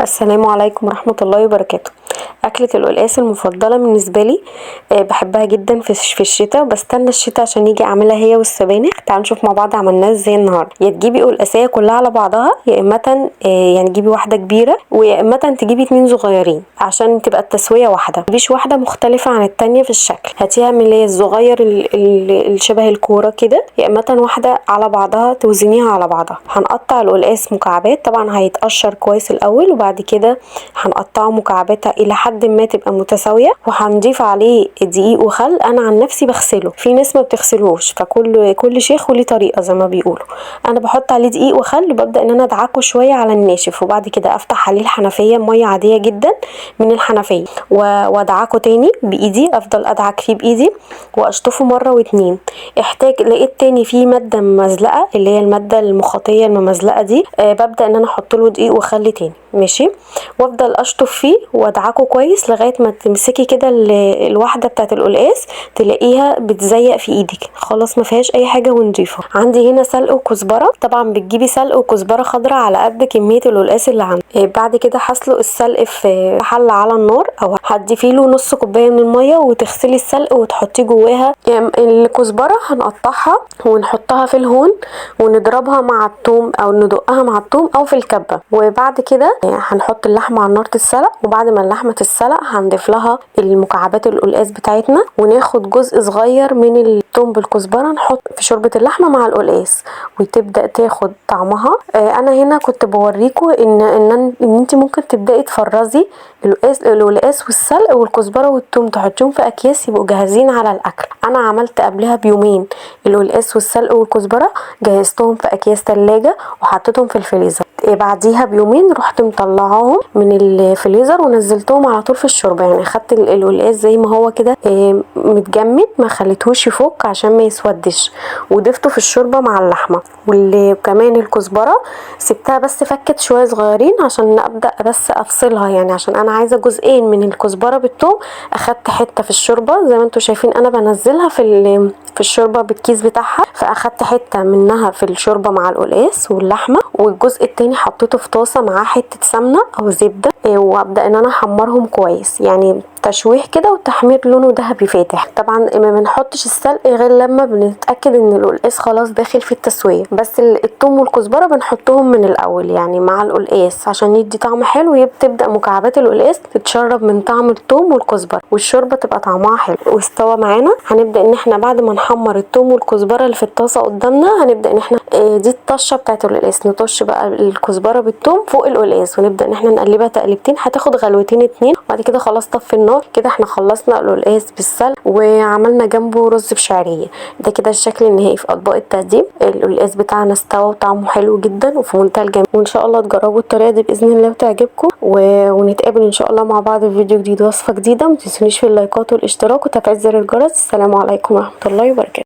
السلام عليكم ورحمة الله وبركاته. أكلة القلقاس المفضلة بالنسبة لي، بحبها جدا في الشتاء، وبستنى الشتاء عشان يجي اعملها هي والسبانخ. تعالوا نشوف مع بعض عملناها ازاي النهارده. يا تجيبي قلقاسية كلها على بعضها، يا اما يعني تجيبي واحدة كبيرة، ويا اما تجيبي 2 صغيرين عشان تبقى التسوية واحدة، متجيبيش واحدة مختلفة عن التانية في الشكل. هاتيها من اللي هي الصغير اللي شبه الكورة كده، يا اما واحدة على بعضها توزنيها على بعضها. هنقطع القلقاس مكعبات، طبعا هيتقشر كويس الاول، وبعد كده هنقطعه مكعبات الى حد ما تبقى متساويه، وهنضيف عليه دقيق وخل. انا عن نفسي بغسله، في ناس ما بتغسلوش، فكل شيخ وليه طريقه زي ما بيقولوا. انا بحط عليه دقيق وخل، وببدا ان انا ادعكه شويه على الناشف، وبعد كده افتح عليه الحنفيه ميه عاديه جدا من الحنفيه، وادعكه تاني بايدي، افضل ادعك فيه بايدي واشطفه مره واتنين. لقيت تاني فيه ماده ممزلقه، اللي هي الماده المخاطيه الممزلقه دي، ببدا ان انا احط له دقيق وخل تاني، ماشي، وافضل اشطف فيه وادعكه كويس لغايه ما تمسكي كده الواحده بتاعه القلقاس تلاقيها بتزيق في ايدك، خلاص ما فيهاش اي حاجه ونضيفه. عندي هنا سلق وكزبره، طبعا بتجيبي سلق وكزبره خضراء على قد كميه القلقاس اللي عندك. بعد كده هسلق السلق في حله على النار، او هتضيفي له نص كوبايه من الميه وتغسلي السلق وتحطيه جواها. الكزبره هنقطعها ونحطها في الهون ونضربها مع الثوم، او ندقها مع الثوم، او في الكبه. وبعد كده هنحط اللحمه على نار تتسلق، وبعد ما اللحمه تتسلق هنضيف لها المكعبات القلقاس بتاعتنا، وناخد جزء صغير من الثوم بالكزبره نحط في شوربه اللحمه مع القلقاس، وتبدا تاخد طعمها. انا هنا كنت بوريكم ان انت ممكن تبداي تفرزي القلقاس والسلق والكزبره والثوم، تحطيهم في اكياس يبقوا جاهزين على الاكل. انا عملت قبلها بيومين القلقاس والسلق والكزبره، جهزتهم في اكياس تلاجة وحطيتهم في الفريزر. بعديها بيومين رحت مطلعاهم من الفريزر ونزلتهم على طول في الشوربه، يعني اخدت القلقاس زي ما هو كده متجمد، ما خليتهوش يفك عشان ما يسودش، وضفته في الشوربه مع اللحمه. وكمان الكزبره سبتها بس فكت شويه صغيرين عشان ابدا بس افصلها، يعني عشان انا عايزه جزئين من الكزبره بالثوم. اخدت حته في الشوربه زي ما انتم شايفين، انا بنزلها في الشوربه بالكيس بتاعها، فاخدت حته منها في الشوربه مع القلقاس واللحمه، والجزء التاني حطيته في طاسه معاه حته سمنه او زبده، وابدا ان انا احمرهم كويس، يعني تشويح كده وتحمير لونه ذهبي فاتح. طبعا ما بنحطش السلق غير لما بنتاكد ان القلقاس خلاص داخل في التسويه، بس الثوم والكزبره بنحطهم من الاول يعني مع القلقاس عشان يدي طعم حلو، تبدا مكعبات القلقاس تتشرب من طعم الثوم والكزبره، والشوربه تبقى طعمها حلو. واستوى معانا، هنبدا ان احنا بعد ما نحمر الثوم والكزبره اللي في الطاسه قدامنا، هنبدا ان احنا دي الطشه بتاعت القلقاس، نطش بقى الكزبره بالثوم فوق القلقاس، ونبدا ان احنا نقلبها تقلبتين، هتاخد غلوتين 2، وبعد كده خلاص طفي النار. كده احنا خلصنا القلقاس بالسلق، وعملنا جنبه رز بشعريه. ده كده الشكل النهائي في اطباق التقديم. القلقاس بتاعنا استوى وطعمه حلو جدا وفي منتهى الجمال، وان شاء الله تجربوا الطريقه دي باذن الله وتعجبكم، ونتقابل ان شاء الله مع بعض في فيديو جديد وصفه جديده. ما تنسونيش في اللايكات والاشتراك وتفعيل زر الجرس. السلام عليكم ورحمه الله وبركاته.